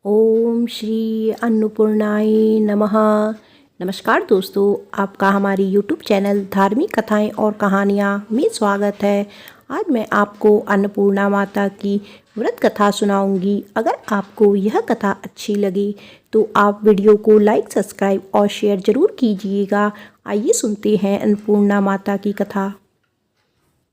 ओम श्री अन्नपूर्णाय नमः। नमस्कार दोस्तों, आपका हमारी यूट्यूब चैनल धार्मिक कथाएं और कहानियां में स्वागत है। आज मैं आपको अन्नपूर्णा माता की व्रत कथा सुनाऊंगी। अगर आपको यह कथा अच्छी लगे तो आप वीडियो को लाइक, सब्सक्राइब और शेयर ज़रूर कीजिएगा। आइए सुनते हैं अन्नपूर्णा माता की कथा।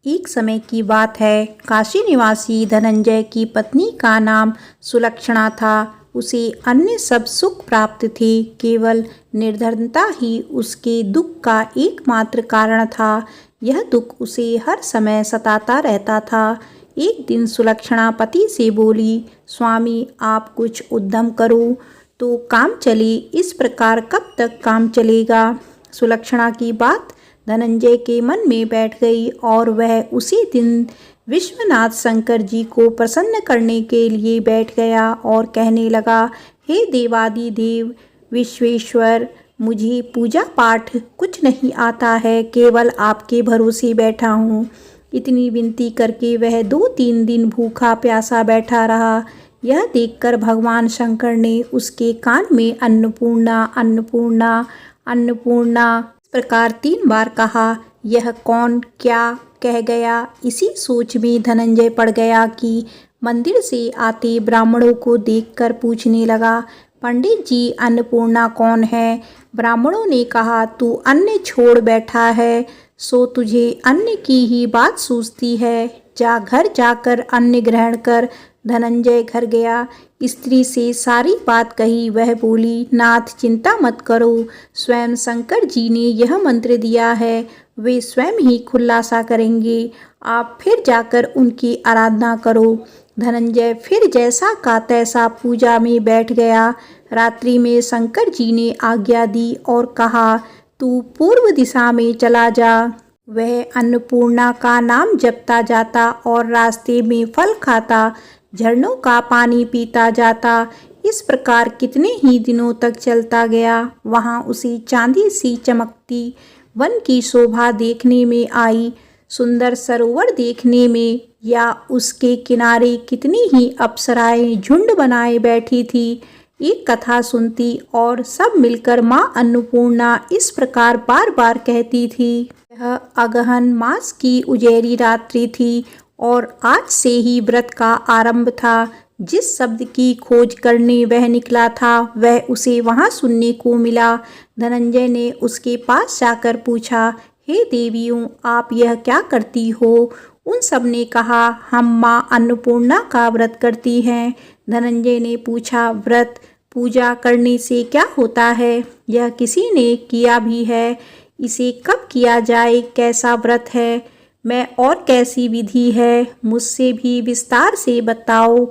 एक समय की बात है, काशी निवासी धनंजय की पत्नी का नाम सुलक्षणा था। उसे अन्य सब सुख प्राप्त थे, केवल निर्धनता ही उसके दुख का एकमात्र कारण था। यह दुख उसे हर समय सताता रहता था। एक दिन सुलक्षणा पति से बोली, स्वामी आप कुछ उद्यम करो तो काम चले, इस प्रकार कब तक काम चलेगा। सुलक्षणा की बात धनंजय के मन में बैठ गई और वह उसी दिन विश्वनाथ शंकर जी को प्रसन्न करने के लिए बैठ गया और कहने लगा, हे देवादिदेव विश्वेश्वर, मुझे पूजा पाठ कुछ नहीं आता है, केवल आपके भरोसे बैठा हूँ। इतनी विनती करके वह 2-3 दिन भूखा प्यासा बैठा रहा। यह देखकर भगवान शंकर ने उसके कान में अन्नपूर्णा अन्नपूर्णा अन्नपूर्णा प्रकार 3 बार कहा। यह कौन क्या कह गया, इसी सोच में धनंजय पड़ गया कि मंदिर से आते ब्राह्मणों को देखकर पूछने लगा, पंडित जी अन्नपूर्णा कौन है। ब्राह्मणों ने कहा, तू अन्न छोड़ बैठा है, सो तुझे अन्न की ही बात सूझती है। जा घर जाकर अन्न ग्रहण कर। धनंजय घर गया, स्त्री से सारी बात कही। वह बोली, नाथ चिंता मत करो, स्वयं शंकर जी ने यह मंत्र दिया है, वे स्वयं ही खुलासा करेंगे, आप फिर जाकर उनकी आराधना करो। धनंजय फिर जैसा का तैसा पूजा में बैठ गया। रात्रि में शंकर जी ने आज्ञा दी और कहा, तू पूर्व दिशा में चला जा। वह अन्नपूर्णा का नाम जपता जाता और रास्ते में फल खाता, झरनों का पानी पीता जाता। इस प्रकार कितने ही दिनों तक चलता गया। वहां उसे चांदी सी चमकती वन की शोभा देखने में आई, सुंदर सरोवर देखने में, या उसके किनारे कितनी ही अप्सराएं झुंड बनाए बैठी थी। एक कथा सुनती और सब मिलकर माँ अन्नपूर्णा इस प्रकार बार बार कहती थी। यह अगहन मास की उजेरी रात्रि थी और आज से ही व्रत का आरंभ था। जिस शब्द की खोज करने वह निकला था, वह उसे वहां सुनने को मिला। धनंजय ने उसके पास जाकर पूछा, हे देवियों, आप यह क्या करती हो। उन सब ने कहा, हम माँ अन्नपूर्णा का व्रत करती हैं। धनंजय ने पूछा, व्रत पूजा करने से क्या होता है। यह किसी ने किया भी है, इसे कब किया जाए, कैसा व्रत है, मैं और कैसी विधि है, मुझसे भी विस्तार से बताओ।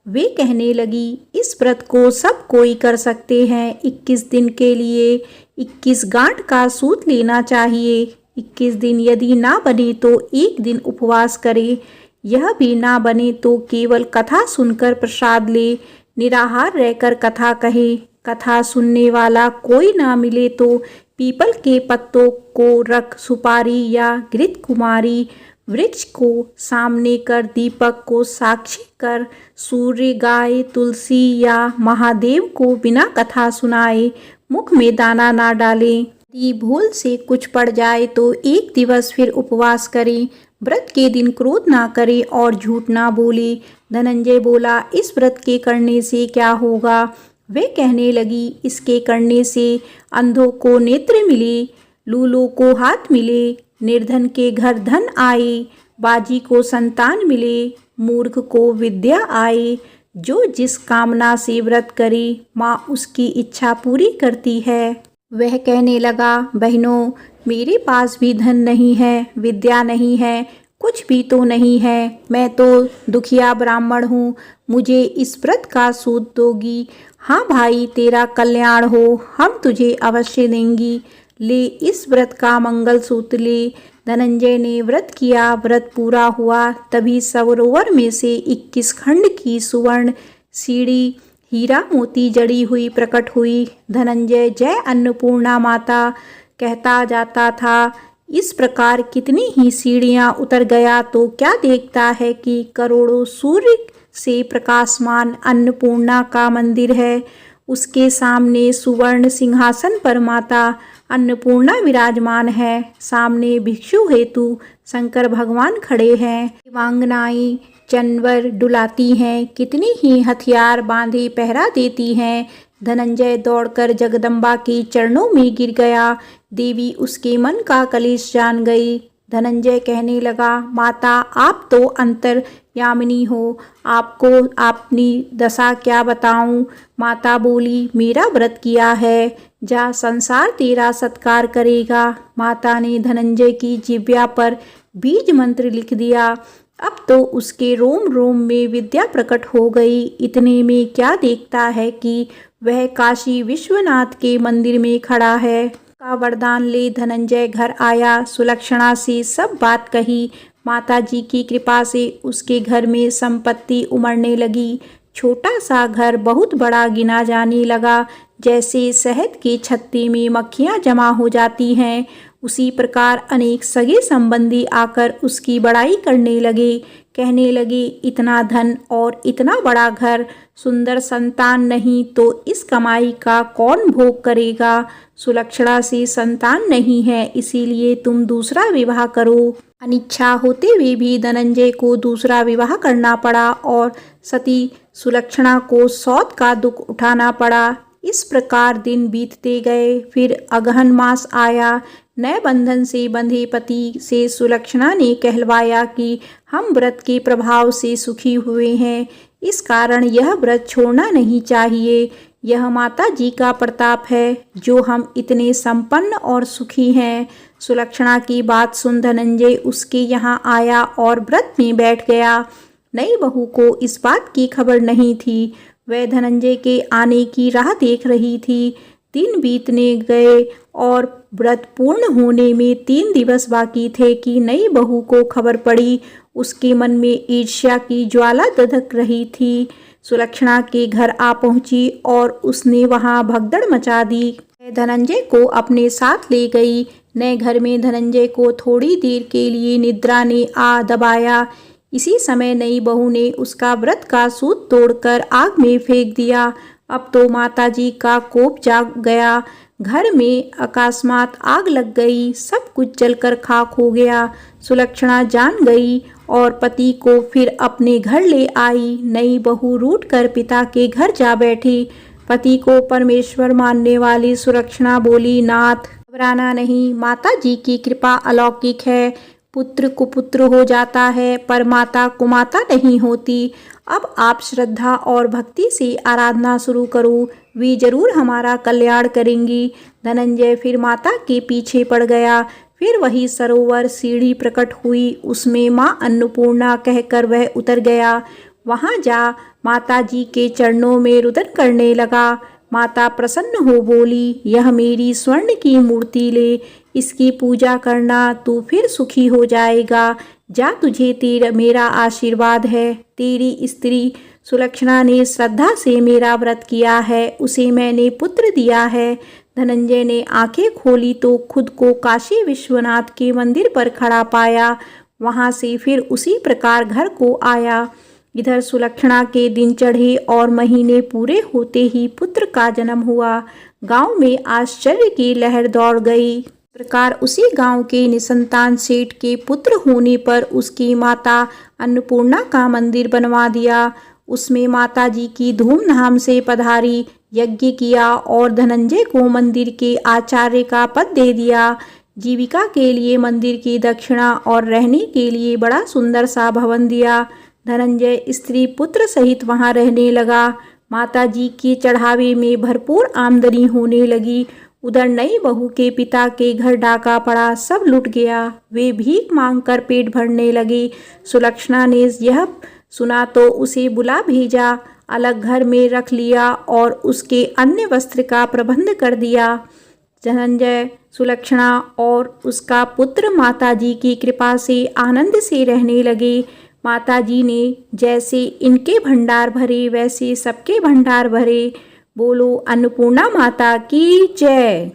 वे कहने लगी, इस व्रत को सब कोई कर सकते हैं। 21 दिन के लिए 21 गांठ का सूत लेना चाहिए। 21 दिन यदि ना बने तो एक दिन उपवास करे। यह भी ना बने तो केवल कथा सुनकर प्रसाद ले, निराहार रहकर कथा कहे। कथा सुनने वाला कोई ना मिले तो पीपल के पत्तों को रख, सुपारी या घृत कुमारी वृक्ष को सामने कर, दीपक को साक्षी कर, सूर्य, गाय, तुलसी या महादेव को बिना कथा सुनाए मुख में दाना ना डालें। यदि भूल से कुछ पड़ जाए तो 1 दिवस फिर उपवास करें। व्रत के दिन क्रोध ना करे और झूठ ना बोले। धनंजय बोला, इस व्रत के करने से क्या होगा। वे कहने लगी, इसके करने से अंधों को नेत्र मिले, लूलों को हाथ मिले, निर्धन के घर धन आए, बाजी को संतान मिले, मूर्ख को विद्या आए। जो जिस कामना से व्रत करे, माँ उसकी इच्छा पूरी करती है। वह कहने लगा, बहनों, मेरे पास भी धन नहीं है, विद्या नहीं है, कुछ भी तो नहीं है, मैं तो दुखिया ब्राह्मण हूँ, मुझे इस व्रत का सूत दोगी। हाँ भाई, तेरा कल्याण हो, हम तुझे अवश्य देंगी, ले इस व्रत का मंगल सूत्र ले। धनंजय ने व्रत किया, व्रत पूरा हुआ। तभी सरोवर में से 21 खंड की सुवर्ण सीढ़ी हीरा मोती जड़ी हुई प्रकट हुई। धनंजय जय अन्नपूर्णा माता कहता जाता था। इस प्रकार कितनी ही सीढ़ियां उतर गया तो क्या देखता है कि करोड़ों सूर्य से प्रकाशमान अन्नपूर्णा का मंदिर है। उसके सामने सुवर्ण सिंहासन पर माता अन्नपूर्णा विराजमान है। सामने भिक्षु हेतु शंकर भगवान खड़े हैं। देवांगनाएं जानवर डुलाती हैं, कितनी ही हथियार बांधे पहरा देती हैं। धनंजय दौड़कर जगदम्बा के चरणों में गिर गया। देवी उसके मन का कलेश जान गई। धनंजय कहने लगा, माता आप तो अंतर्यामिनी हो, आपको अपनी दशा क्या बताऊं। माता बोली, मेरा व्रत किया है, जा संसार तेरा सत्कार करेगा। माता ने धनंजय की जिह्वा पर बीज मंत्र लिख दिया। अब तो उसके रोम रोम में विद्या प्रकट हो गई। इतने में क्या देखता है कि वह काशी विश्वनाथ के मंदिर में खड़ा है। का वरदान ले धनंजय घर आया। सुलक्षणा से सब बात कही। माता जी की कृपा से उसके घर में संपत्ति उमड़ने लगी। छोटा सा घर बहुत बड़ा गिना जाने लगा। जैसे शहद के छत्ते में मक्खियाँ जमा हो जाती हैं, उसी प्रकार अनेक सगे संबंधी आकर उसकी बड़ाई करने लगे। कहने लगे, इतना धन और इतना बड़ा घर, सुंदर संतान नहीं तो इस कमाई का कौन भोग करेगा। सुलक्षणा से संतान नहीं है, इसीलिए तुम दूसरा विवाह करो। अनिच्छा होते हुए भी धनंजय को दूसरा विवाह करना पड़ा और सती सुलक्षणा को सौत का दुख उठाना पड़ा। इस प्रकार दिन बीतते गए। फिर अगहन मास आया। नए बंधन से बंधे पति से सुलक्षणा ने कहलवाया कि हम व्रत के प्रभाव से सुखी हुए हैं, इस कारण यह व्रत छोड़ना नहीं चाहिए। यह माता जी का प्रताप है जो हम इतने संपन्न और सुखी हैं। सुलक्षणा की बात सुन धनंजय उसके यहाँ आया और व्रत में बैठ गया। नई बहू को इस बात की खबर नहीं थी। वह धनंजय के आने की राह देख रही थी। दिन बीतने गए और व्रत पूर्ण होने में 3 दिवस बाकी थे कि नई बहू को खबर पड़ी। उसके मन में ईर्ष्या की ज्वाला दधक रही थी। सुलक्षणा के घर आ पहुंची और उसने वहां भगदड़ मचा दी। धनंजय को अपने साथ ले गई। नए घर में धनंजय को थोड़ी देर के लिए निद्रा ने आ दबाया। इसी समय नई बहू ने उसका व्रत का सूत तोड़कर आग में फेंक दिया। अब तो माताजी का कोप जाग गया। घर में अकस्मात आग लग गई। सब कुछ जलकर खाक हो गया। सुलक्षणा जान गई और पति को फिर अपने घर ले आई। नई बहू रूठकर पिता के घर जा बैठी। पति को परमेश्वर मानने वाली सुलक्षणा बोली, नाथ घबराना नहीं, माता जी की कृपा अलौकिक है। पुत्र कुपुत्र हो जाता है पर माता कुमाता नहीं होती। अब आप श्रद्धा और भक्ति से आराधना शुरू करो, वे जरूर हमारा कल्याण करेंगी। धनंजय फिर माता के पीछे पड़ गया। फिर वही सरोवर सीढ़ी प्रकट हुई, उसमें माँ अन्नपूर्णा कहकर वह उतर गया। वहां जा माता जी के चरणों में रुदन करने लगा। माता प्रसन्न हो बोली, यह मेरी स्वर्ण की मूर्ति ले, इसकी पूजा करना, तू फिर सुखी हो जाएगा। जा, तुझे तेरा मेरा आशीर्वाद है। तेरी स्त्री सुलक्षणा ने श्रद्धा से मेरा व्रत किया है, उसे मैंने पुत्र दिया है। धनंजय ने आंखें खोली तो खुद को काशी विश्वनाथ के मंदिर पर खड़ा पाया। वहां से फिर उसी प्रकार घर को आया। इधर सुलक्षणा के दिन चढ़े और महीने पूरे होते ही पुत्र का जन्म हुआ। गांव में आश्चर्य की लहर दौड़ गई। प्रकार उसी गांव के निसंतान सेठ के पुत्र होने पर उसकी माता अन्नपूर्णा का मंदिर बनवा दिया। उसमें माता जी की धूमधाम से पधारी, यज्ञ किया और धनंजय को मंदिर के आचार्य का पद दे दिया। जीविका के लिए मंदिर की दक्षिणा और रहने के लिए बड़ा सुंदर सा भवन दिया। धनंजय स्त्री पुत्र सहित वहां रहने लगा। माता जी के चढ़ावे में भरपूर आमदनी होने लगी। उधर नई बहू के पिता के घर डाका पड़ा, सब लुट गया। वे भीख मांगकर पेट भरने लगे। सुलक्षणा ने यह सुना तो उसे बुला भेजा, अलग घर में रख लिया और उसके अन्य वस्त्र का प्रबंध कर दिया। धनंजय, सुलक्षणा और उसका पुत्र माता जी की कृपा से आनंद से रहने लगे। माता जी ने जैसे इनके भंडार भरे वैसे सबके भंडार भरे। बोलो अन्नपूर्णा माता की जय।